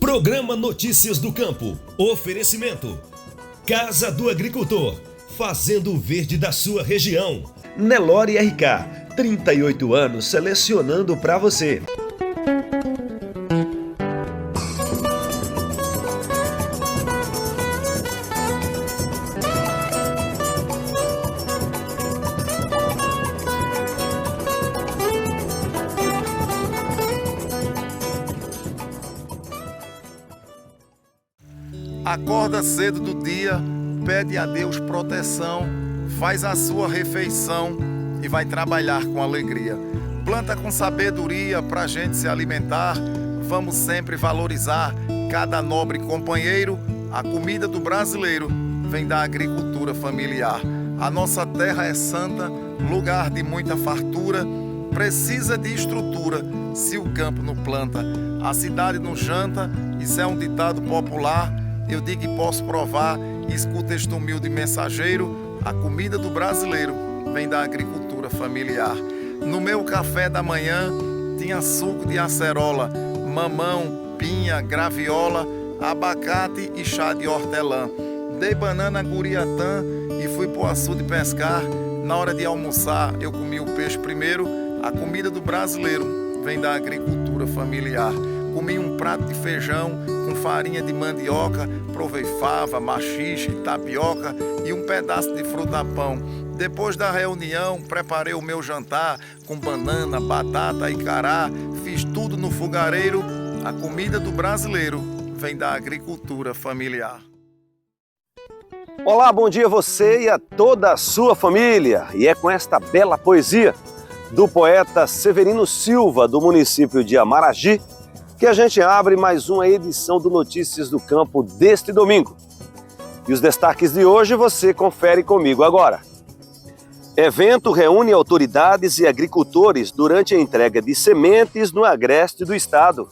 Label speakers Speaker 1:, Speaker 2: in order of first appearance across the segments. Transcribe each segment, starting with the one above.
Speaker 1: Programa Notícias do Campo. Oferecimento: Casa do Agricultor, fazendo o verde da sua região. Nelore RK, 38 anos selecionando para você.
Speaker 2: Acorda cedo do dia, pede a Deus proteção, faz a sua refeição e vai trabalhar com alegria. Planta com sabedoria pra gente se alimentar, vamos sempre valorizar cada nobre companheiro. A comida do brasileiro vem da agricultura familiar. A nossa terra é santa, lugar de muita fartura, precisa de estrutura se o campo não planta. A cidade não janta, isso é um ditado popular. Eu digo e posso provar, escuta este humilde mensageiro, a comida do brasileiro vem da agricultura familiar. No meu café da manhã tinha suco de acerola, mamão, pinha, graviola, abacate e chá de hortelã. Dei banana guriatã e fui pro açude pescar. Na hora de almoçar eu comi o peixe primeiro, a comida do brasileiro vem da agricultura familiar. Comi um prato de feijão com farinha de mandioca, provei fava, maxixe, tapioca e um pedaço de fruta-pão. Depois da reunião, preparei o meu jantar com banana, batata e cará. Fiz tudo no fogareiro. A comida do brasileiro vem da agricultura familiar.
Speaker 3: Olá, bom dia a você e a toda a sua família. E é com esta bela poesia do poeta Severino Silva, do município de Amaragi, que a gente abre mais uma edição do Notícias do Campo deste domingo. E os destaques de hoje você confere comigo agora. Evento reúne autoridades e agricultores durante a entrega de sementes no agreste do estado.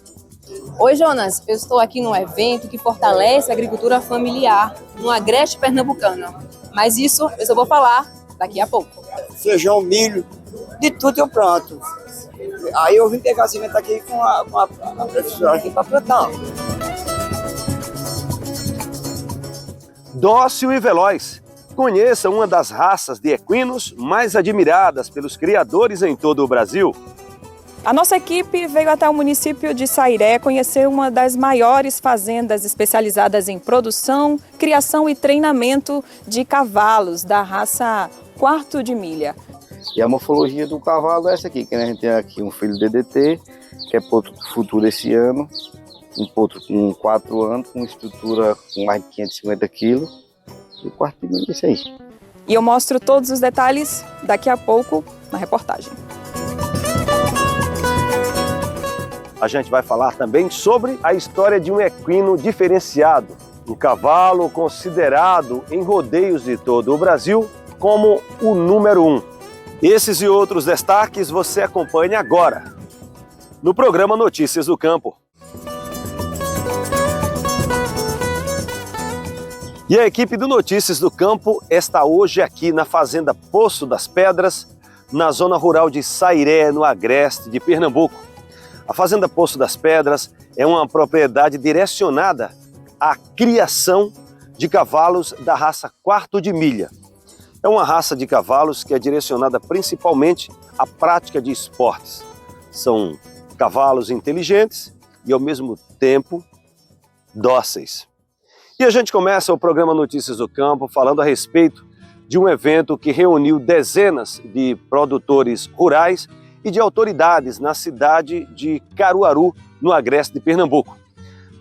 Speaker 4: Oi, Jonas, eu estou aqui num evento que fortalece a agricultura familiar no agreste pernambucano. Mas isso eu só vou falar daqui a pouco.
Speaker 5: Feijão, milho, de tudo eu planto. Aí eu vim pegar a semente aqui com a professora aqui para plantar.
Speaker 3: Dócil e veloz. Conheça uma das raças de equinos mais admiradas pelos criadores em todo o Brasil.
Speaker 6: A nossa equipe veio até o município de Sairé conhecer uma das maiores fazendas especializadas em produção, criação e treinamento de cavalos da raça Quarto de Milha.
Speaker 7: E a morfologia do cavalo é essa aqui, que a gente tem aqui um filho DDT, que é potro futuro esse ano, um potro com 4 anos, com estrutura com mais de 550 quilos, e o Quarto de Milha é isso aí.
Speaker 6: E eu mostro todos os detalhes daqui a pouco na reportagem.
Speaker 3: A gente vai falar também sobre a história de um equino diferenciado, um cavalo considerado em rodeios de todo o Brasil como o número 1. Esses e outros destaques você acompanha agora, no programa Notícias do Campo. E a equipe do Notícias do Campo está hoje aqui na Fazenda Poço das Pedras, na zona rural de Sairé, no agreste de Pernambuco. A Fazenda Poço das Pedras é uma propriedade direcionada à criação de cavalos da raça Quarto de Milha. É uma raça de cavalos que é direcionada principalmente à prática de esportes. São cavalos inteligentes e, ao mesmo tempo, dóceis. E a gente começa o programa Notícias do Campo falando a respeito de um evento que reuniu dezenas de produtores rurais e de autoridades na cidade de Caruaru, no agreste de Pernambuco.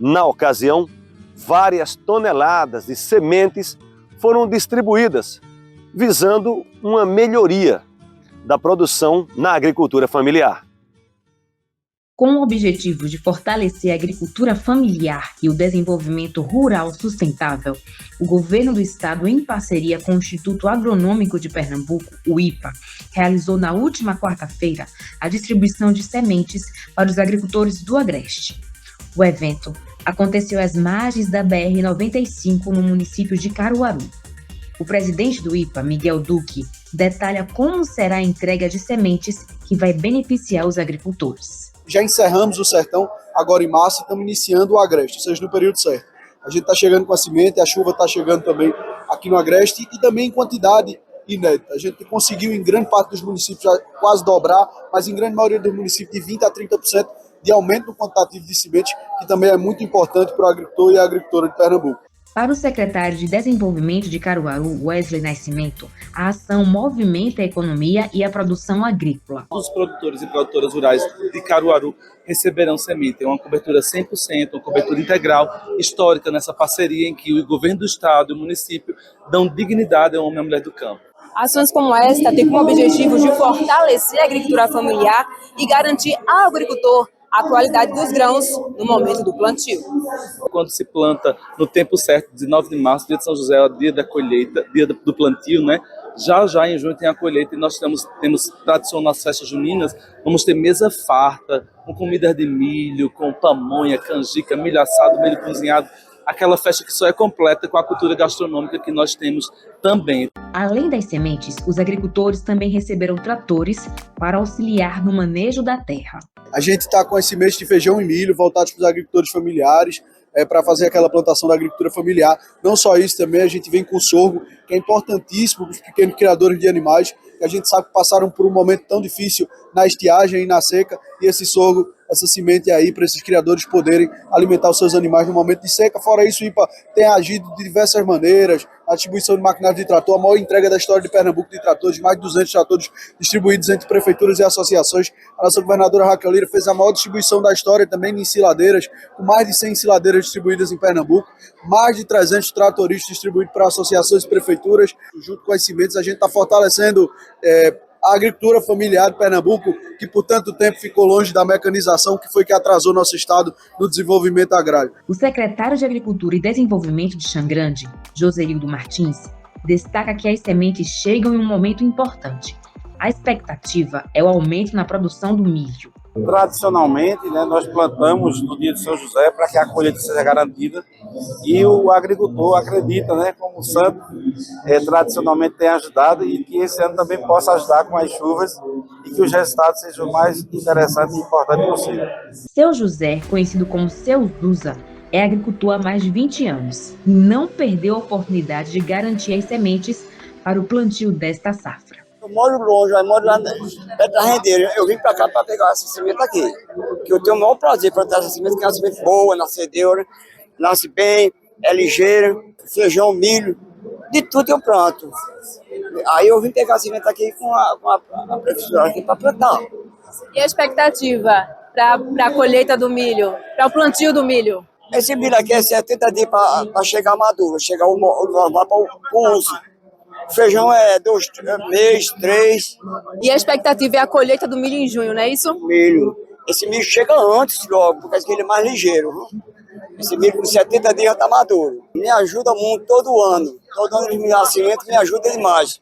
Speaker 3: Na ocasião, várias toneladas de sementes foram distribuídas, visando uma melhoria da produção na agricultura familiar.
Speaker 8: Com o objetivo de fortalecer a agricultura familiar e o desenvolvimento rural sustentável, o governo do estado, em parceria com o Instituto Agronômico de Pernambuco, o IPA, realizou na última quarta-feira a distribuição de sementes para os agricultores do Agreste. O evento aconteceu às margens da BR-95, no município de Caruaru. O presidente do IPA, Miguel Duque, detalha como será a entrega de sementes que vai beneficiar os agricultores.
Speaker 9: Já encerramos o sertão agora em março, e estamos iniciando o Agreste, ou seja, no período certo. A gente está chegando com a semente, a chuva está chegando também aqui no Agreste e também em quantidade inédita. A gente conseguiu em grande parte dos municípios quase dobrar, mas em grande maioria dos municípios de 20% a 30% de aumento no quantitativo de sementes, que também é muito importante para o agricultor e a agricultora de Pernambuco.
Speaker 8: Para o secretário de Desenvolvimento de Caruaru, Wesley Nascimento, a ação movimenta a economia e a produção agrícola.
Speaker 10: Os produtores e produtoras rurais de Caruaru receberão semente. É uma cobertura 100%, uma cobertura integral, histórica nessa parceria em que o governo do estado e o município dão dignidade ao homem e à mulher do campo.
Speaker 4: Ações como esta têm como objetivo de fortalecer a agricultura familiar e garantir ao agricultor a qualidade dos grãos no momento do plantio.
Speaker 10: Quando se planta no tempo certo, 19 de março, dia de São José, é o dia da colheita, dia do plantio, né? Já em junho tem a colheita e nós temos tradição nas festas juninas, vamos ter mesa farta, com comidas de milho, com pamonha, canjica, milho assado, milho cozinhado, aquela festa que só é completa com a cultura gastronômica que nós temos também.
Speaker 8: Além das sementes, os agricultores também receberam tratores para auxiliar no manejo da terra.
Speaker 9: A gente está com as sementes de feijão e milho voltados para os agricultores familiares, para fazer aquela plantação da agricultura familiar. Não só isso, também a gente vem com o sorgo, que é importantíssimo para os pequenos criadores de animais, que a gente sabe que passaram por um momento tão difícil na estiagem e na seca, e esse sorgo, essa semente aí, para esses criadores poderem alimentar os seus animais no momento de seca. Fora isso, o IPA tem agido de diversas maneiras, a distribuição de maquinário de trator, a maior entrega da história de Pernambuco de tratores, mais de 200 tratores distribuídos entre prefeituras e associações. A nossa governadora Raquel Lira fez a maior distribuição da história também de ensiladeiras, com mais de 100 ensiladeiras distribuídas em Pernambuco, mais de 300 tratoristas distribuídos para associações e prefeituras. Junto com as sementes, a gente está fortalecendo a agricultura familiar de Pernambuco, que por tanto tempo ficou longe da mecanização, que foi que atrasou nosso estado no desenvolvimento agrário.
Speaker 8: O secretário de Agricultura e Desenvolvimento de Xangrande, Joseildo Martins, destaca que as sementes chegam em um momento importante. A expectativa é o aumento na produção do milho.
Speaker 7: Tradicionalmente, nós plantamos no dia de São José para que a colheita seja garantida e o agricultor acredita, como o santo tradicionalmente tem ajudado e que esse ano também possa ajudar com as chuvas e que os resultados sejam o mais interessantes e importantes possível.
Speaker 8: Seu José, conhecido como Seu Duza, é agricultor há mais de 20 anos e não perdeu a oportunidade de garantir as sementes para o plantio desta safra.
Speaker 5: Eu moro longe, eu moro lá perto da rendeira. Eu vim para cá para pegar essa semente aqui. Que eu tenho o maior prazer em plantar essa semente, que é uma semente boa, nascedeira, nasce bem, é ligeira, feijão, milho, de tudo eu planto. Aí eu vim pegar a semente aqui com a prefeitura aqui para plantar.
Speaker 4: E a expectativa para a colheita do milho, para o plantio do milho?
Speaker 5: Esse milho aqui é 70 dias para chegar maduro, chegar o normal para o uso. O feijão é 2 meses, 3.
Speaker 4: E a expectativa é a colheita do milho em junho, não é isso?
Speaker 5: Milho. Esse milho chega antes logo, porque ele é mais ligeiro. Esse milho com 70 dias já está maduro. Me ajuda muito todo ano. Todo ano me dá semente, me ajuda demais.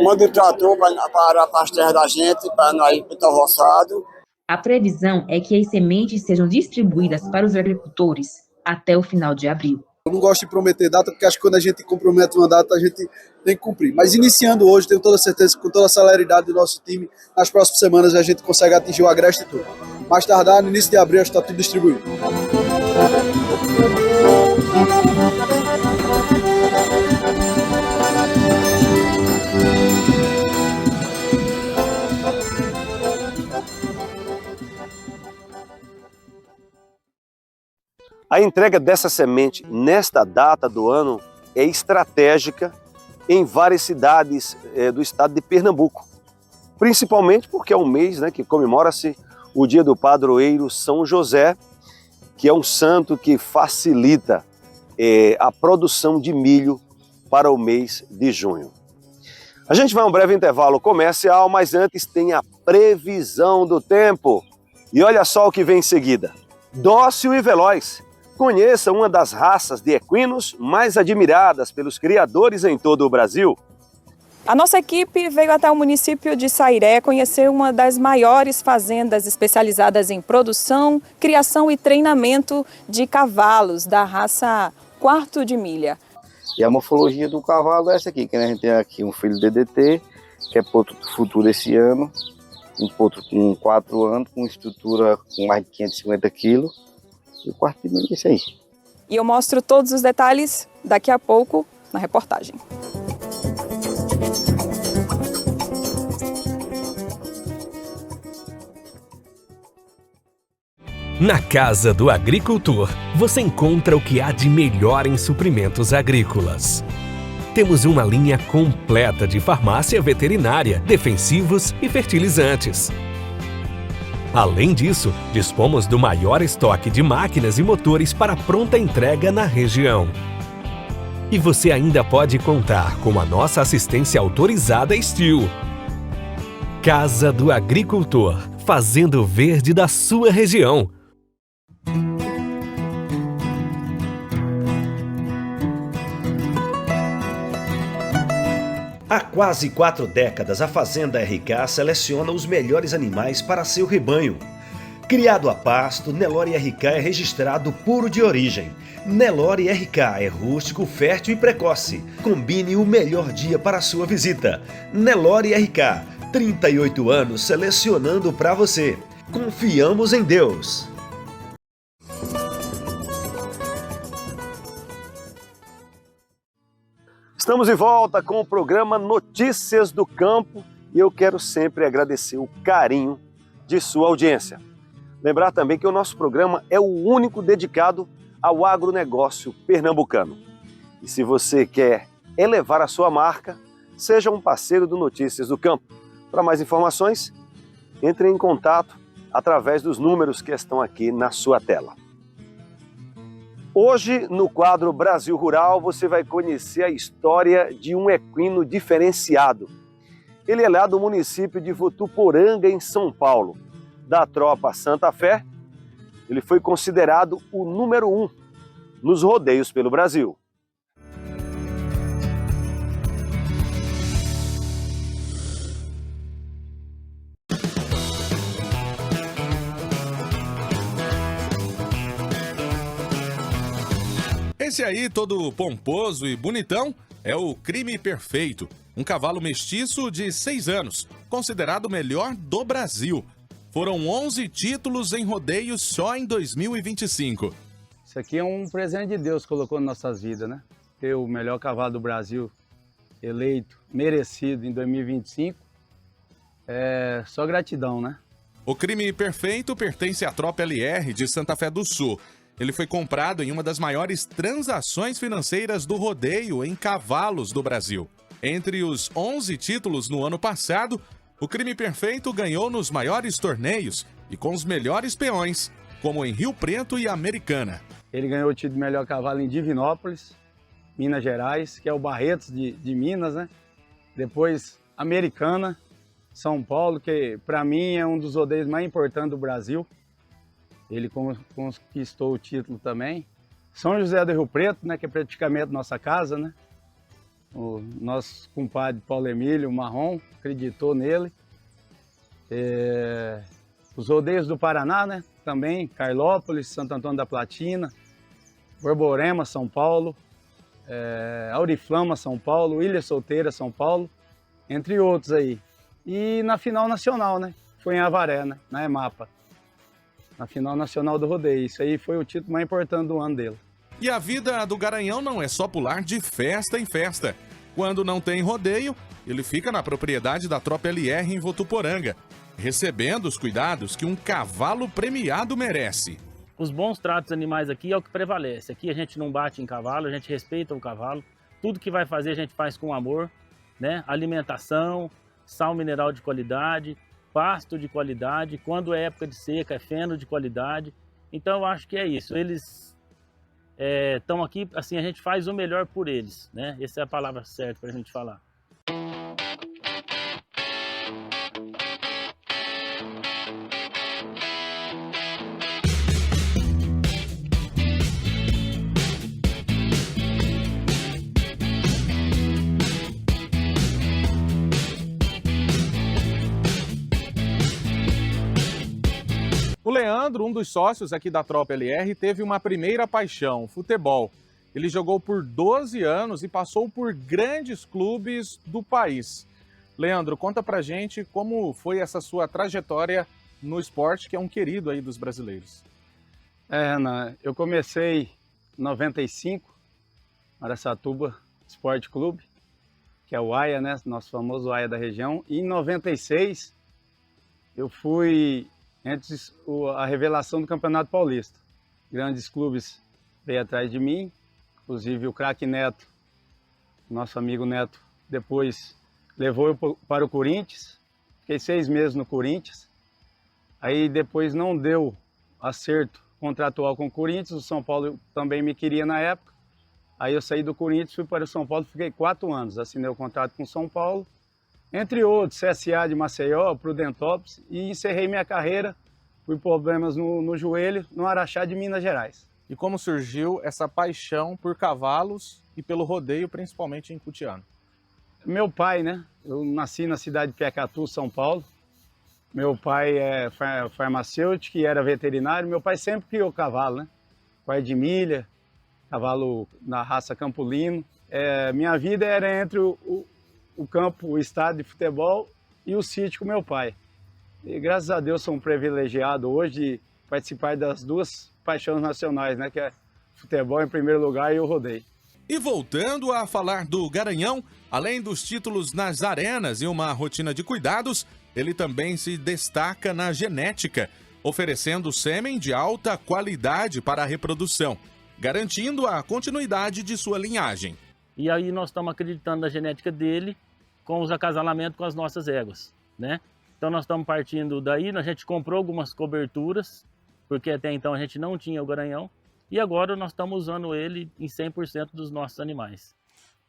Speaker 5: Manda o trator para as terras da gente, para nós ir para o roçado.
Speaker 8: A previsão é que as sementes sejam distribuídas para os agricultores até o final de abril.
Speaker 9: Eu não gosto de prometer data, porque acho que quando a gente compromete uma data, a gente tem que cumprir. Mas iniciando hoje, tenho toda certeza, com toda a celeridade do nosso time, nas próximas semanas a gente consegue atingir o Agreste e tudo. Mais tardar, no início de abril, está tudo distribuído.
Speaker 3: A entrega dessa semente nesta data do ano é estratégica em várias cidades do estado de Pernambuco, principalmente porque é um mês que comemora-se o dia do padroeiro São José, que é um santo que facilita a produção de milho para o mês de junho. A gente vai a um breve intervalo comercial, mas antes tem a previsão do tempo. E olha só o que vem em seguida. Dócil e veloz. Conheça uma das raças de equinos mais admiradas pelos criadores em todo o Brasil.
Speaker 6: A nossa equipe veio até o município de Sairé conhecer uma das maiores fazendas especializadas em produção, criação e treinamento de cavalos da raça Quarto de Milha.
Speaker 7: E a morfologia do cavalo é essa aqui, que a gente tem aqui um filho DDT, que é ponto futuro esse ano, um potro com 4 anos, com estrutura com mais de 550 quilos, e o quarto de milho é isso aí.
Speaker 6: E eu mostro todos os detalhes daqui a pouco na reportagem.
Speaker 1: Na Casa do Agricultor, você encontra o que há de melhor em suprimentos agrícolas. Temos uma linha completa de farmácia veterinária, defensivos e fertilizantes. Além disso, dispomos do maior estoque de máquinas e motores para pronta entrega na região. E você ainda pode contar com a nossa assistência autorizada Steel. Casa do Agricultor, fazendo o verde da sua região. Há quase 4 décadas, a Fazenda RK seleciona os melhores animais para seu rebanho. Criado a pasto, Nelore RK é registrado puro de origem. Nelore RK é rústico, fértil e precoce. Combine o melhor dia para a sua visita. Nelore RK, 38 anos selecionando para você. Confiamos em Deus.
Speaker 3: Estamos de volta com o programa Notícias do Campo e eu quero sempre agradecer o carinho de sua audiência. Lembrar também que o nosso programa é o único dedicado ao agronegócio pernambucano. E se você quer elevar a sua marca, seja um parceiro do Notícias do Campo. Para mais informações, entre em contato através dos números que estão aqui na sua tela. Hoje, no quadro Brasil Rural, você vai conhecer a história de um equino diferenciado. Ele é lá do município de Votuporanga, em São Paulo, da tropa Santa Fé. Ele foi considerado o número 1 nos rodeios pelo Brasil.
Speaker 11: Esse aí, todo pomposo e bonitão, é o Crime Perfeito, um cavalo mestiço de 6 anos, considerado o melhor do Brasil. Foram 11 títulos em rodeios só em 2025.
Speaker 12: Isso aqui é um presente de Deus que colocou nas nossas vidas, né? Ter o melhor cavalo do Brasil eleito, merecido em 2025, é só gratidão, né?
Speaker 11: O Crime Perfeito pertence à Tropa LR de Santa Fé do Sul. Ele foi comprado em uma das maiores transações financeiras do rodeio em cavalos do Brasil. Entre os 11 títulos no ano passado, o Crime Perfeito ganhou nos maiores torneios e com os melhores peões, como em Rio Preto e Americana.
Speaker 12: Ele ganhou o título de melhor cavalo em Divinópolis, Minas Gerais, que é o Barretos de Minas, né? Depois Americana, São Paulo, que para mim é um dos rodeios mais importantes do Brasil. Ele conquistou o título também. São José do Rio Preto, né, que é praticamente nossa casa, né? O nosso compadre Paulo Emílio, o Marrom, acreditou nele. Os rodeios do Paraná, né? Também, Carlópolis, Santo Antônio da Platina, Borborema, São Paulo, Auriflama, São Paulo, Ilha Solteira, São Paulo, entre outros aí. E na final nacional, né? Foi em Avaré, né? Na EMAPA. Na final nacional do rodeio. Isso aí foi o título mais importante do ano dele.
Speaker 11: E a vida do Garanhão não é só pular de festa em festa. Quando não tem rodeio, ele fica na propriedade da Tropa LR em Votuporanga, recebendo os cuidados que um cavalo premiado merece.
Speaker 13: Os bons tratos animais aqui é o que prevalece. Aqui a gente não bate em cavalo, a gente respeita o cavalo. Tudo que vai fazer a gente faz com amor, né? Alimentação, sal mineral de qualidade, pasto de qualidade, quando é época de seca, é feno de qualidade. Então eu acho que é isso. Eles estão aqui, assim, a gente faz o melhor por eles, né? Essa é a palavra certa para a gente falar.
Speaker 11: O Leandro, um dos sócios aqui da Tropa LR, teve uma primeira paixão, futebol. Ele jogou por 12 anos e passou por grandes clubes do país. Leandro, conta pra gente como foi essa sua trajetória no esporte, que é um querido aí dos brasileiros.
Speaker 12: Renan, eu comecei em 95, Araçatuba Esporte Clube, que é o AIA, né? Nosso famoso AIA da região. E em 96, eu fui antes a revelação do Campeonato Paulista. Grandes clubes veio atrás de mim, inclusive o craque Neto, nosso amigo Neto, depois levou eu para o Corinthians. Fiquei 6 meses no Corinthians. Aí depois não deu acerto contratual com o Corinthians, o São Paulo também me queria na época. Aí eu saí do Corinthians, fui para o São Paulo, fiquei 4 anos, assinei o contrato com o São Paulo, entre outros, CSA de Maceió, Prudentópolis, e encerrei minha carreira por problemas no joelho, no Araxá de Minas Gerais.
Speaker 11: E como surgiu essa paixão por cavalos e pelo rodeio, principalmente em Cutiano?
Speaker 12: Meu pai, né? Eu nasci na cidade de Piacatu, São Paulo. Meu pai é farmacêutico e era veterinário. Meu pai sempre criou cavalo, né? Quarto de milha, cavalo na raça Campolino. Minha vida era entre o campo, o estádio de futebol e o sítio com meu pai. E graças a Deus sou um privilegiado hoje de participar das duas paixões nacionais, né? Que é futebol em primeiro lugar e o rodeio.
Speaker 11: E voltando a falar do Garanhão, além dos títulos nas arenas e uma rotina de cuidados, ele também se destaca na genética, oferecendo sêmen de alta qualidade para a reprodução, garantindo a continuidade de sua linhagem.
Speaker 13: E aí nós estamos acreditando na genética dele com os acasalamentos com as nossas éguas, né? Então nós estamos partindo daí, a gente comprou algumas coberturas, porque até então a gente não tinha o Garanhão, e agora nós estamos usando ele em 100% dos nossos animais.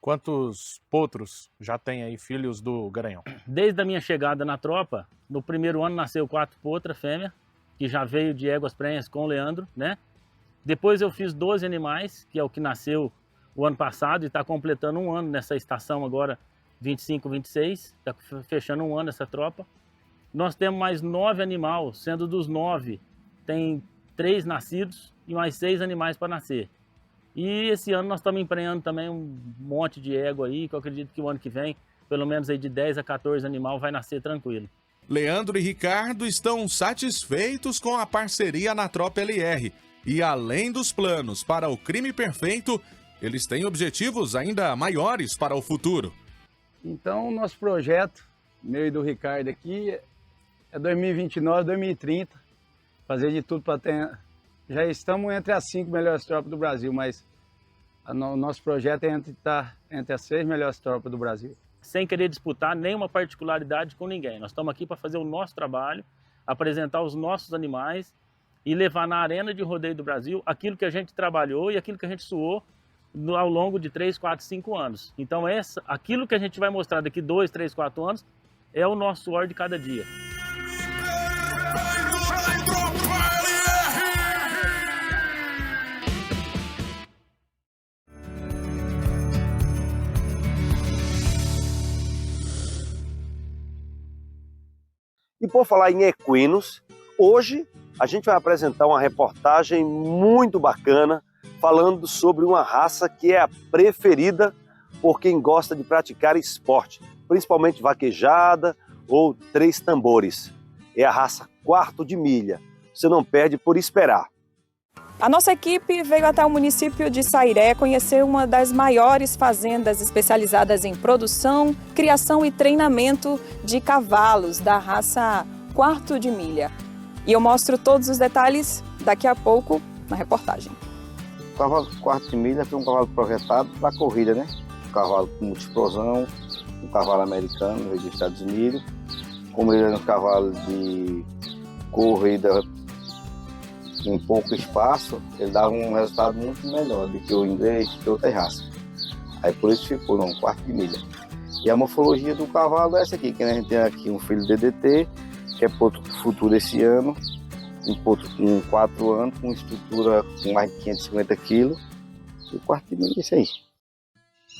Speaker 11: Quantos potros já tem aí filhos do Garanhão?
Speaker 13: Desde a minha chegada na tropa, no primeiro ano nasceu 4 potras fêmea, que já veio de éguas prenhas com o Leandro, né? Depois eu fiz 12 animais, que é o que nasceu o ano passado e está completando 1 ano nessa estação agora, 25, 26, está fechando 1 ano essa tropa. Nós temos mais 9 animais, sendo dos 9, tem 3 nascidos e mais 6 animais para nascer. E esse ano nós estamos emprenhando também um monte de égua aí, que eu acredito que o ano que vem, pelo menos aí de 10 a 14 animais vai nascer tranquilo.
Speaker 11: Leandro e Ricardo estão satisfeitos com a parceria na Tropa LR. E além dos planos para o crime perfeito, eles têm objetivos ainda maiores para o futuro.
Speaker 12: Então, o nosso projeto, meu e do Ricardo aqui, é 2029, 2030. Fazer de tudo para ter... Já estamos entre as 5 melhores tropas do Brasil, mas o nosso projeto é estar entre as 6 melhores tropas do Brasil.
Speaker 13: Sem querer disputar nenhuma particularidade com ninguém. Nós estamos aqui para fazer o nosso trabalho, apresentar os nossos animais e levar na arena de rodeio do Brasil aquilo que a gente trabalhou e aquilo que a gente suou ao longo de 3, 4, 5 anos. Então aquilo que a gente vai mostrar daqui 2, 3, 4 anos é o nosso suor de cada dia.
Speaker 3: E por falar em equinos, hoje a gente vai apresentar uma reportagem muito bacana falando sobre uma raça que é a preferida por quem gosta de praticar esporte, principalmente vaquejada ou 3 tambores. É a raça Quarto de Milha. Você não perde por esperar.
Speaker 6: A nossa equipe veio até o município de Sairé conhecer uma das maiores fazendas especializadas em produção, criação e treinamento de cavalos da raça Quarto de Milha. E eu mostro todos os detalhes daqui a pouco na reportagem.
Speaker 7: O cavalo Quarto de Milha foi um cavalo projetado para corrida, né? Um cavalo com muita explosão, um cavalo americano, veio dos Estados Unidos. Como ele era um cavalo de corrida em pouco espaço, ele dava um resultado muito melhor do que o inglês, que outra raça. Aí por isso ficou no Quarto de Milha. E a morfologia do cavalo é essa aqui, que a gente tem aqui um filho DDT, que é potro futuro esse ano, um potro com 4 anos, com estrutura com mais de 550 quilos, e o Quarto de Milha é isso aí.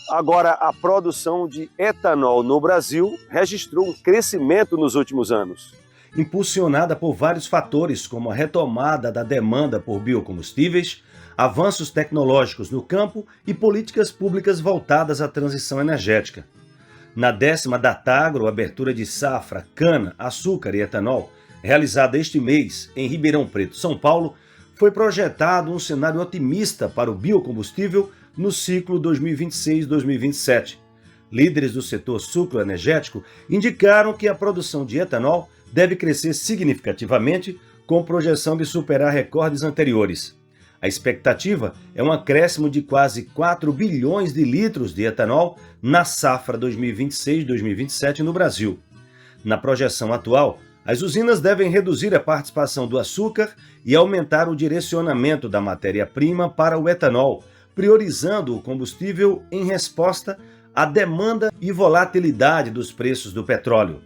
Speaker 3: Agora, a produção de etanol no Brasil registrou um crescimento nos últimos anos.
Speaker 1: Impulsionada por vários fatores, como a retomada da demanda por biocombustíveis, avanços tecnológicos no campo e políticas públicas voltadas à transição energética. Na 10ª Datagro, abertura de safra, cana, açúcar e etanol, realizada este mês em Ribeirão Preto, São Paulo, foi projetado um cenário otimista para o biocombustível no ciclo 2026-2027. Líderes do setor sucroenergético indicaram que a produção de etanol deve crescer significativamente, com projeção de superar recordes anteriores. A expectativa é um acréscimo de quase 4 bilhões de litros de etanol na safra 2026-2027 no Brasil. Na projeção atual, as usinas devem reduzir a participação do açúcar e aumentar o direcionamento da matéria-prima para o etanol, priorizando o combustível em resposta à demanda e volatilidade dos preços do petróleo.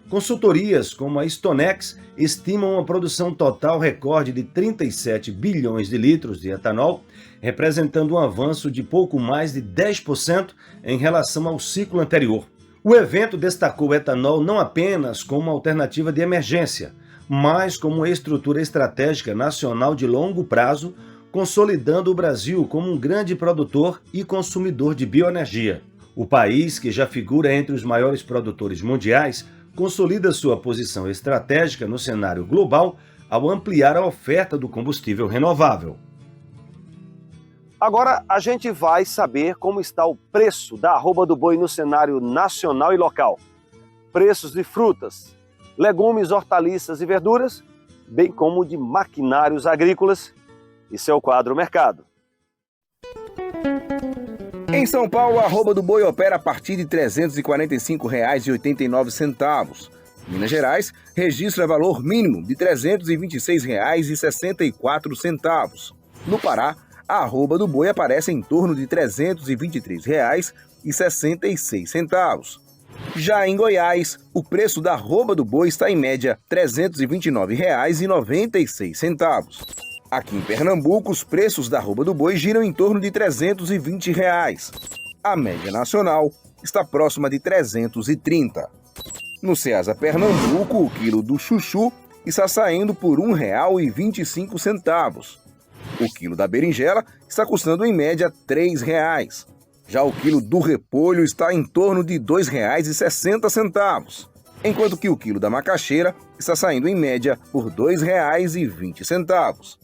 Speaker 1: Consultorias como a Stonex estimam uma produção total recorde de 37 bilhões de litros de etanol, representando um avanço de pouco mais de 10% em relação ao ciclo anterior. O evento destacou o etanol não apenas como uma alternativa de emergência, mas como uma estrutura estratégica nacional de longo prazo, consolidando o Brasil como um grande produtor e consumidor de bioenergia. O país, que já figura entre os maiores produtores mundiais, consolida sua posição estratégica no cenário global ao ampliar a oferta do combustível renovável.
Speaker 3: Agora a gente vai saber como está o preço da arroba do boi no cenário nacional e local. Preços de frutas, legumes, hortaliças e verduras, bem como de maquinários agrícolas. Esse é o quadro Mercado.
Speaker 14: Em São Paulo, a arroba do boi opera a partir de R$ 345,89. Minas Gerais registra valor mínimo de R$ 326,64. No Pará, a arroba do boi aparece em torno de R$ 323,66. Já em Goiás, o preço da arroba do boi está em média R$ 329,96. Aqui em Pernambuco, os preços da arroba do boi giram em torno de R$ 320. A média nacional está próxima de R$ 330. No Ceasa Pernambuco, o quilo do chuchu está saindo por R$ 1,25. O quilo da berinjela está custando em média R$ 3. Já o quilo do repolho está em torno de R$ 2,60, enquanto que o quilo da macaxeira está saindo em média por R$ 2,20.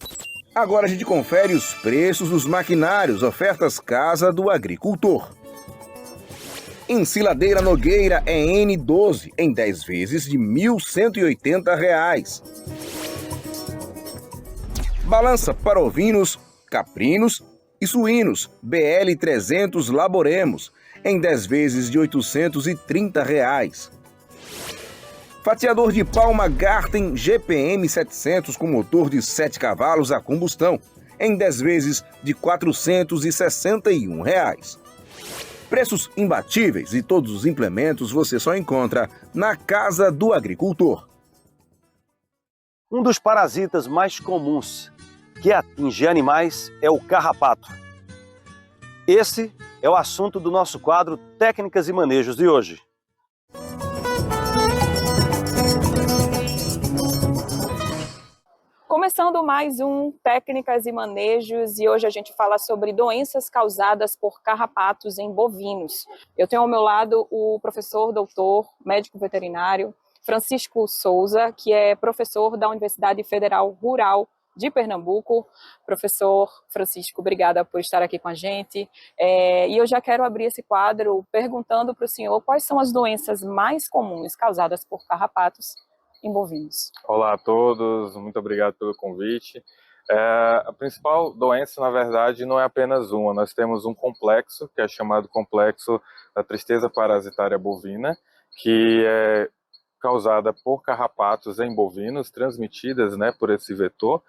Speaker 14: Agora a gente confere os preços dos maquinários, ofertas Casa do Agricultor. Ensiladeira Nogueira EN12 em 10 vezes de R$ 1.180. Balança para ovinos, caprinos e suínos BL300 Laboremos em 10 vezes de R$ 830. Fatiador de palma Garten GPM 700 com motor de 7 cavalos a combustão em 10 vezes de R$ 461. Preços imbatíveis e todos os implementos você só encontra na Casa do Agricultor.
Speaker 3: Um dos parasitas mais comuns que atinge animais é o carrapato. Esse é o assunto do nosso quadro Técnicas e Manejos de hoje.
Speaker 6: Começando mais um Técnicas e Manejos, e hoje a gente fala sobre doenças causadas por carrapatos em bovinos. Eu tenho ao meu lado o professor doutor, médico veterinário, Francisco Souza, que é professor da Universidade Federal Rural de Pernambuco. Professor Francisco, obrigada por estar aqui com a gente. E eu já quero abrir esse quadro perguntando para o senhor quais são as doenças mais comuns causadas por carrapatos em bovinos.
Speaker 15: Olá a todos, muito obrigado pelo convite. A principal doença, na verdade, não é apenas uma. Nós temos um complexo, que é chamado complexo da tristeza parasitária bovina, que é causada por carrapatos em bovinos, transmitidas, né, por esse vetor.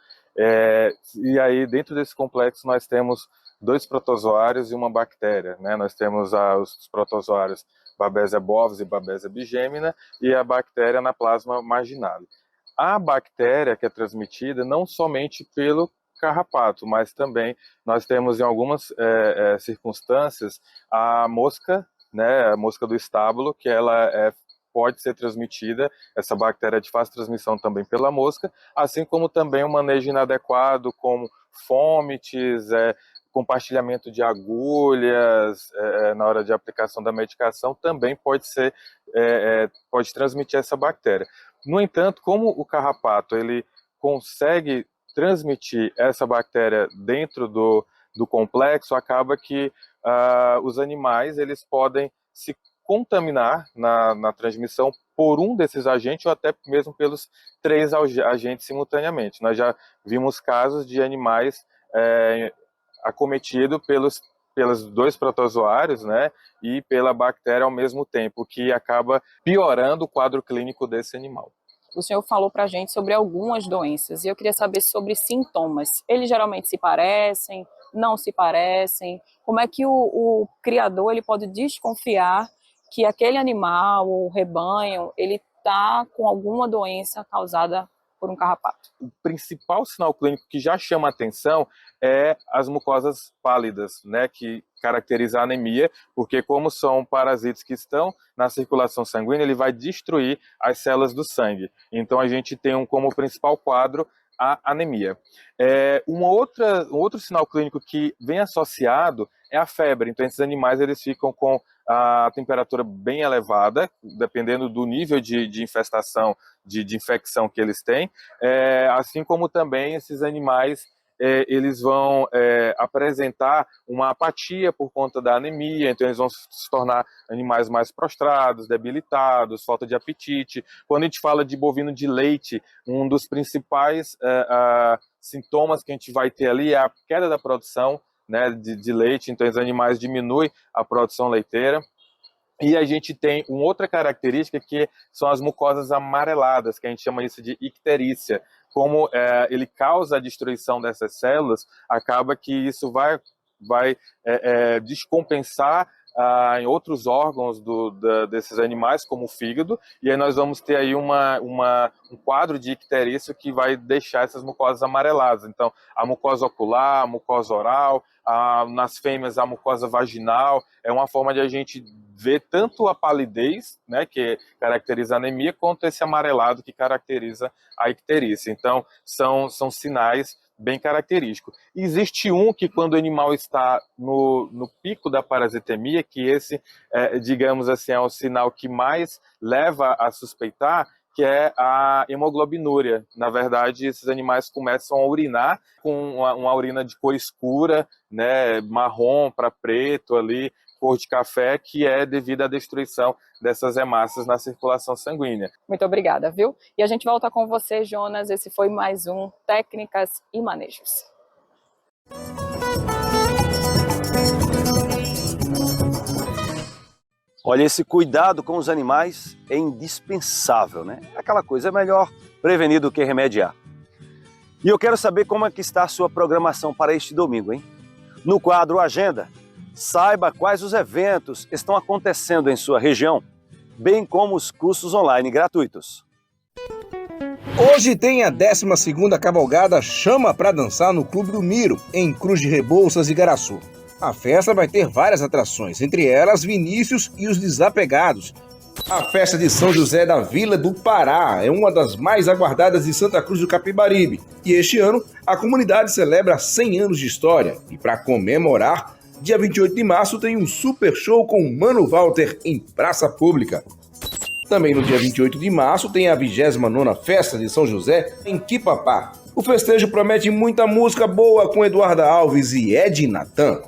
Speaker 15: E aí, dentro desse complexo, nós temos 2 protozoários e uma bactéria, né? Nós temos os protozoários Babesia bovis e Babesia bigemina e a bactéria Anaplasma marginale. A bactéria que é transmitida não somente pelo carrapato, mas também nós temos em algumas circunstâncias a mosca, né, a mosca do estábulo, que ela pode ser transmitida, essa bactéria é de fácil transmissão também pela mosca, assim como também o manejo inadequado, como fomites, compartilhamento de agulhas na hora de aplicação da medicação também pode transmitir essa bactéria. No entanto, como o carrapato ele consegue transmitir essa bactéria dentro do complexo, acaba que os animais eles podem se contaminar na transmissão por um desses agentes ou até mesmo pelos 3 agentes simultaneamente. Nós já vimos casos de animais acometidos pelos 2 protozoários, né, e pela bactéria ao mesmo tempo, que acaba piorando o quadro clínico desse animal.
Speaker 6: O senhor falou para a gente sobre algumas doenças e eu queria saber sobre sintomas. Eles geralmente se parecem, não se parecem? Como é que o criador ele pode desconfiar que aquele animal, o rebanho, ele está com alguma doença causada por um carrapato?
Speaker 15: O principal sinal clínico que já chama a atenção é as mucosas pálidas, né, que caracteriza a anemia, porque como são parasitas que estão na circulação sanguínea, ele vai destruir as células do sangue. Então a gente tem como principal quadro a anemia. Um outro sinal clínico que vem associado é a febre. Então esses animais eles ficam com a temperatura bem elevada, dependendo do nível de infestação, de infecção que eles têm, assim como também esses animais eles vão apresentar uma apatia por conta da anemia, então eles vão se tornar animais mais prostrados, debilitados, falta de apetite. Quando a gente fala de bovino de leite, um dos principais sintomas que a gente vai ter ali é a queda da produção, né, de leite, então os animais diminuem a produção leiteira. E a gente tem uma outra característica que são as mucosas amareladas, que a gente chama isso de icterícia. Como ele causa a destruição dessas células, acaba que isso vai descompensar em outros órgãos desses animais, como o fígado, e aí nós vamos ter aí um quadro de icterícia que vai deixar essas mucosas amareladas. Então, a mucosa ocular, a mucosa oral, nas fêmeas a mucosa vaginal, é uma forma de a gente ver tanto a palidez, né, que caracteriza a anemia, quanto esse amarelado que caracteriza a icterícia. Então, são sinais bem característico. Existe um que quando o animal está no pico da parasitemia, que esse, digamos assim, é o sinal que mais leva a suspeitar, que é a hemoglobinúria. Na verdade, esses animais começam a urinar com uma urina de cor escura, né, marrom para preto ali, cor de café, que é devido à destruição dessas hemácias na circulação sanguínea.
Speaker 6: Muito obrigada, viu? E a gente volta com você, Jonas. Esse foi mais um Técnicas e Manejos.
Speaker 3: Olha, esse cuidado com os animais é indispensável, né? Aquela coisa, é melhor prevenir do que remediar. E eu quero saber como é que está a sua programação para este domingo, hein? No quadro Agenda, saiba quais os eventos estão acontecendo em sua região, bem como os cursos online gratuitos.
Speaker 14: Hoje tem a 12ª Cavalgada Chama pra Dançar no Clube do Miro, em Cruz de Rebouças e Igaraçu. A festa vai ter várias atrações, entre elas Vinícius e os Desapegados. A festa de São José da Vila do Pará é uma das mais aguardadas de Santa Cruz do Capibaribe. E este ano, a comunidade celebra 100 anos de história. E para comemorar, dia 28 de março tem um super show com Mano Walter em praça pública. Também no dia 28 de março tem a 29ª Festa de São José em Quipapá. O festejo promete muita música boa com Eduarda Alves e Ed Natan.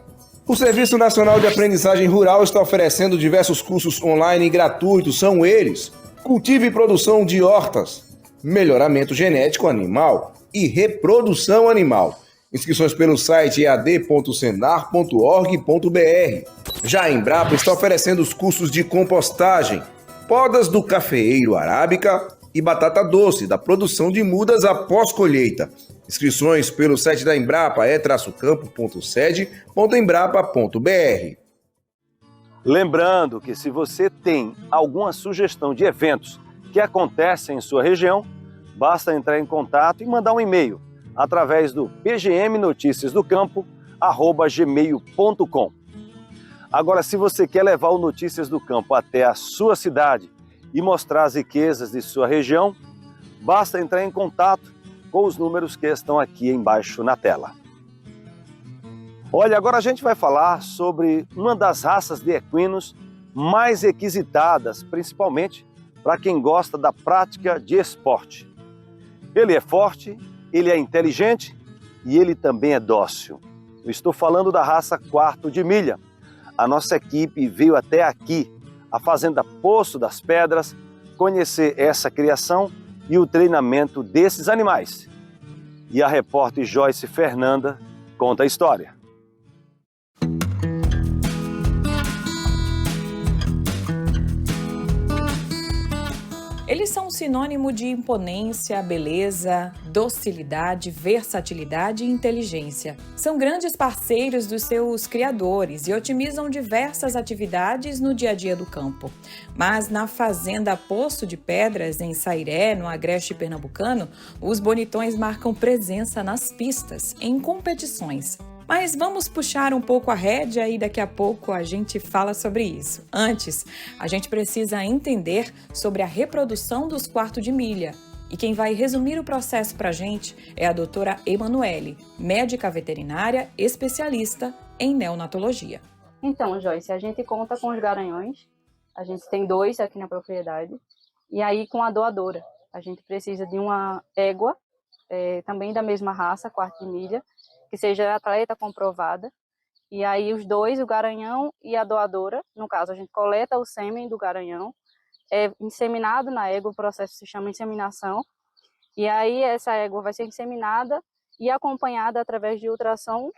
Speaker 14: O Serviço Nacional de Aprendizagem Rural está oferecendo diversos cursos online gratuitos. São eles: cultivo e produção de hortas, melhoramento genético animal e reprodução animal. Inscrições pelo site ead.senar.org.br. Já a Embrapa está oferecendo os cursos de compostagem, podas do cafeeiro arábica e batata doce, da produção de mudas após colheita. Inscrições pelo site da Embrapa é-campo.sede.embrapa.br.
Speaker 3: Lembrando que se você tem alguma sugestão de eventos que acontecem em sua região, basta entrar em contato e mandar um e-mail através do pgmnoticiasdocampo@gmail.com. Agora, se você quer levar o Notícias do Campo até a sua cidade e mostrar as riquezas de sua região, basta entrar em contato com os números que estão aqui embaixo na tela. Olha, agora a gente vai falar sobre uma das raças de equinos mais requisitadas, principalmente para quem gosta da prática de esporte. Ele é forte, ele é inteligente e ele também é dócil. Eu estou falando da raça Quarto de Milha. A nossa equipe veio até aqui, a Fazenda Poço das Pedras, conhecer essa criação e o treinamento desses animais. E a repórter Joyce Fernanda conta a história.
Speaker 6: Eles são sinônimo de imponência, beleza, docilidade, versatilidade e inteligência. São grandes parceiros dos seus criadores e otimizam diversas atividades no dia a dia do campo. Mas na Fazenda Poço de Pedras, em Sairé, no agreste pernambucano, os bonitões marcam presença nas pistas, em competições. Mas vamos puxar um pouco a rédea e daqui a pouco a gente fala sobre isso. Antes, a gente precisa entender sobre a reprodução dos quartos de milha. E quem vai resumir o processo para a gente é a doutora Emanuele, médica veterinária especialista em neonatologia.
Speaker 16: Então, Joyce, a gente conta com os garanhões. A gente tem 2 aqui na propriedade. E aí com a doadora. A gente precisa de uma égua, também da mesma raça, quarto de milha, que seja atleta comprovada, e aí os 2, o garanhão e a doadora, no caso a gente coleta o sêmen do garanhão, é inseminado na égua, o processo se chama inseminação, e aí essa égua vai ser inseminada e acompanhada através de ultrassom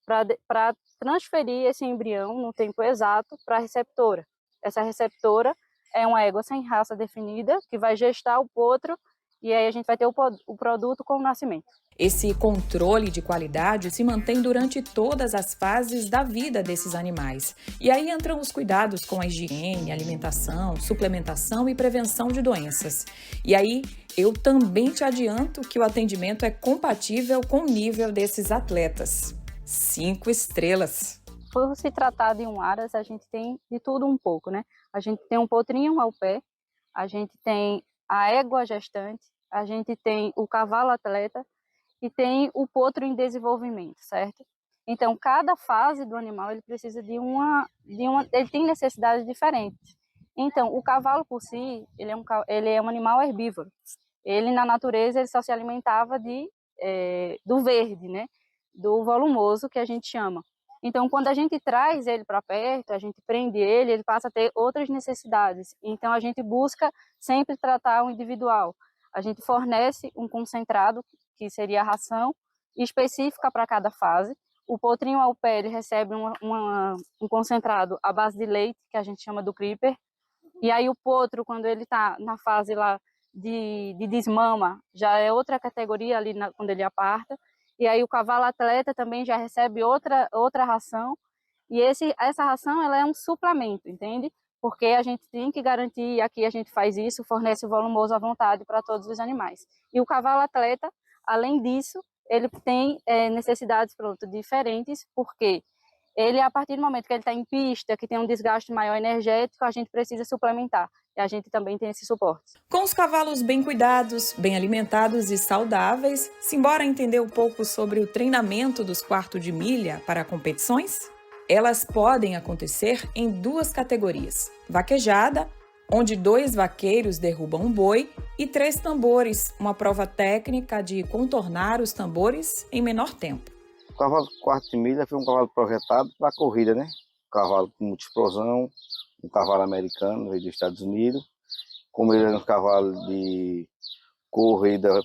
Speaker 16: para transferir esse embrião no tempo exato para a receptora. Essa receptora é uma égua sem raça definida, que vai gestar o potro, e aí a gente vai ter o produto com o nascimento.
Speaker 6: Esse controle de qualidade se mantém durante todas as fases da vida desses animais. E aí entram os cuidados com a higiene, alimentação, suplementação e prevenção de doenças. E aí eu também te adianto que o atendimento é compatível com o nível desses atletas. 5 estrelas!
Speaker 16: Por se tratar de um aras, a gente tem de tudo um pouco, né? A gente tem um potrinho ao pé, a gente tem a égua gestante, a gente tem o cavalo atleta e tem o potro em desenvolvimento, certo? Então, cada fase do animal ele precisa ele tem necessidades diferentes. Então, o cavalo por si, ele é um animal herbívoro. Ele na natureza ele só se alimentava do verde, né? Do volumoso que a gente chama. Então, quando a gente traz ele para perto, a gente prende ele passa a ter outras necessidades. Então, a gente busca sempre tratar o individual. A gente fornece um concentrado, que seria a ração, específica para cada fase. O potrinho ao pé ele recebe um concentrado à base de leite, que a gente chama do creeper. E aí o potro, quando ele está na fase lá de desmama, já é outra categoria ali quando ele aparta. E aí o cavalo atleta também já recebe outra ração. E essa ração ela é um suplemento, entende? Porque a gente tem que garantir, e aqui a gente faz isso, fornece o volumoso à vontade para todos os animais. E o cavalo atleta, além disso, ele tem necessidades diferentes, porque ele, a partir do momento que ele está em pista, que tem um desgaste maior energético, a gente precisa suplementar. E a gente também tem esse suporte.
Speaker 6: Com os cavalos bem cuidados, bem alimentados e saudáveis, simbora entender um pouco sobre o treinamento dos quartos de milha para competições? Elas podem acontecer em 2 categorias: vaquejada, onde 2 vaqueiros derrubam um boi, e 3 tambores, uma prova técnica de contornar os tambores em menor tempo.
Speaker 7: O cavalo quarto de milha foi um cavalo projetado para corrida, né? Um cavalo com muita explosão, um cavalo americano, veio dos Estados Unidos. Como ele era um cavalo de corrida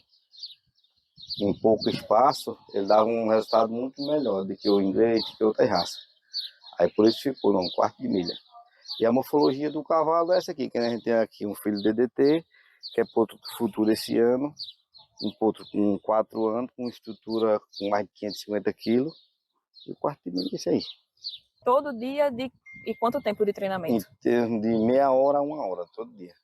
Speaker 7: em pouco espaço, ele dava um resultado muito melhor do que o inglês, do que outras raças. Aí por isso ficou, não, quarto de milha. E a morfologia do cavalo é essa aqui, que a gente tem aqui um filho DDT, que é potro futuro esse ano, um potro com 4 anos, com estrutura com mais de 550 quilos, e o quarto de milha é esse aí.
Speaker 6: Todo dia e quanto tempo de treinamento?
Speaker 7: Em termos de meia hora a 1 hora, todo dia.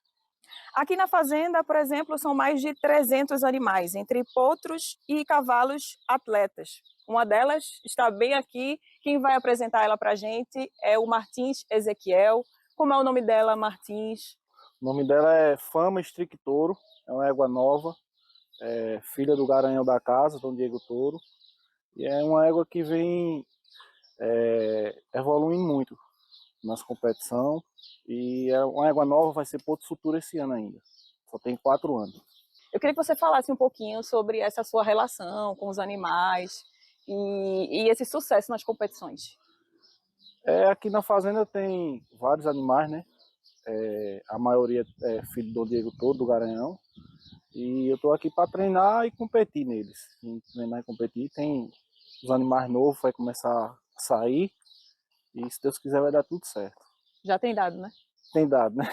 Speaker 6: Aqui na fazenda, por exemplo, são mais de 300 animais, entre potros e cavalos atletas. Uma delas está bem aqui. Quem vai apresentar ela para a gente é o Martins Ezequiel. Como é o nome dela, Martins?
Speaker 17: O nome dela é Fama Strict Touro, é uma égua nova, filha do garanhão da casa, Dom Diego Touro. E é uma égua que vem evoluem muito nas competições. E uma égua nova vai ser Porto Futuro esse ano ainda. Só tem 4 anos.
Speaker 6: Eu queria que você falasse um pouquinho sobre essa sua relação com os animais e esse sucesso nas competições.
Speaker 17: Aqui na fazenda tem vários animais, né? A maioria é filho do Diego Toro, do Garanhão. E eu estou aqui para treinar e competir neles. Treinar e competir. Tem os animais novos, vai começar a sair. E se Deus quiser vai dar tudo certo.
Speaker 6: Já tem dado, né?
Speaker 17: Tem dado, né?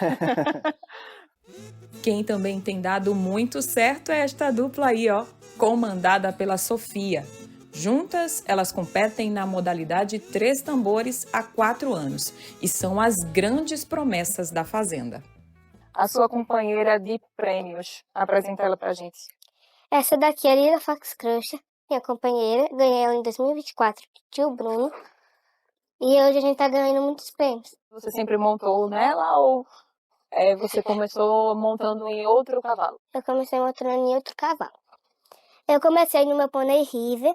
Speaker 6: Quem também tem dado muito certo é esta dupla aí, ó, comandada pela Sofia. Juntas, elas competem na modalidade 3 tambores há 4 anos e são as grandes promessas da fazenda. A sua companheira de prêmios, apresenta ela pra gente.
Speaker 18: Essa daqui é a Lila Fox Cruncher, minha companheira. Ganhei ela em 2024, tio Bruno. E hoje a gente tá ganhando muitos prêmios.
Speaker 6: Você sempre montou nela ou você começou montando em outro cavalo?
Speaker 18: Eu comecei montando em outro cavalo. Eu comecei no meu pônei River,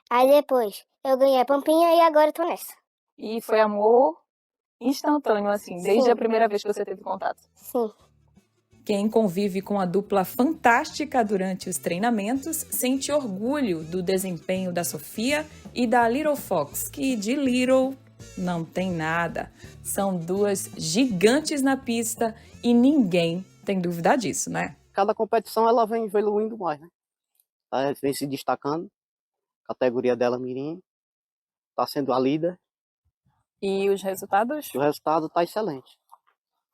Speaker 18: aí depois eu ganhei a Pampinha e agora eu tô nessa.
Speaker 6: E foi amor instantâneo, assim, desde
Speaker 18: Sim.
Speaker 6: a primeira vez que você teve contato?
Speaker 18: Sim.
Speaker 6: Quem convive com a dupla fantástica durante os treinamentos sente orgulho do desempenho da Sofia e da Little Fox, que de Little não tem nada. São duas gigantes na pista e ninguém tem dúvida disso, né?
Speaker 19: Cada competição ela vem evoluindo mais, né? Ela vem se destacando. A categoria dela, Mirim, está sendo a líder.
Speaker 6: E os resultados?
Speaker 19: O resultado está excelente.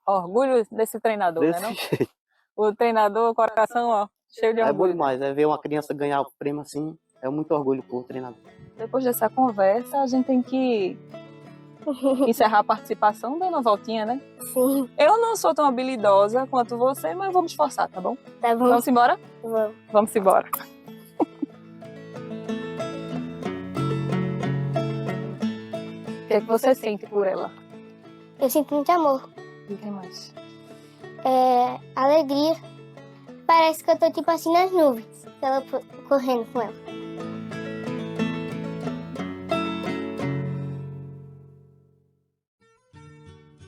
Speaker 6: Orgulho desse treinador,
Speaker 19: Desse
Speaker 6: né? Não?
Speaker 19: jeito.
Speaker 6: O treinador, o coração, ó, cheio de
Speaker 19: É
Speaker 6: orgulho.
Speaker 19: bom demais, ver uma criança ganhar o prêmio assim, é muito orgulho pro treinador.
Speaker 6: Depois dessa conversa, a gente tem que encerrar a participação dando uma voltinha, né?
Speaker 18: Sim.
Speaker 6: Eu não sou tão habilidosa quanto você, mas vamos esforçar, tá bom?
Speaker 18: Tá bom.
Speaker 6: Vamos embora?
Speaker 18: Vamos.
Speaker 6: Vamos embora. O que é que você sente por ela?
Speaker 18: Eu sinto muito amor.
Speaker 6: E o que mais?
Speaker 18: Alegria. Parece que eu tô tipo assim nas nuvens, correndo com ela.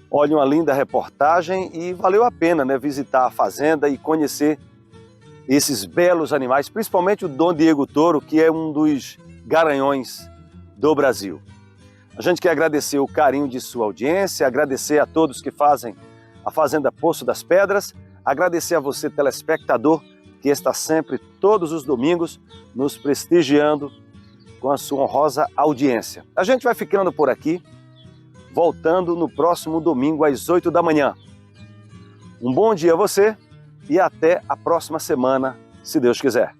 Speaker 3: Olha, uma linda reportagem e valeu a pena, né, visitar a fazenda e conhecer esses belos animais, principalmente o Dom Diego Toro, que é um dos garanhões do Brasil. A gente quer agradecer o carinho de sua audiência, agradecer a todos que fazem a Fazenda Poço das Pedras, agradecer a você, telespectador, que está sempre, todos os domingos, nos prestigiando com a sua honrosa audiência. A gente vai ficando por aqui, voltando no próximo domingo às 8 da manhã. Um bom dia a você e até a próxima semana, se Deus quiser.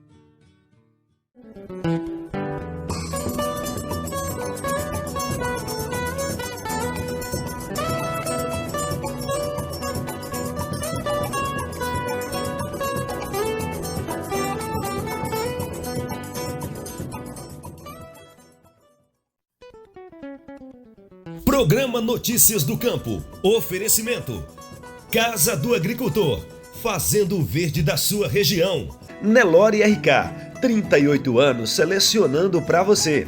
Speaker 1: Programa Notícias do Campo. Oferecimento. Casa do Agricultor. Fazendo o verde da sua região. Nelore RK. 38 anos selecionando para você.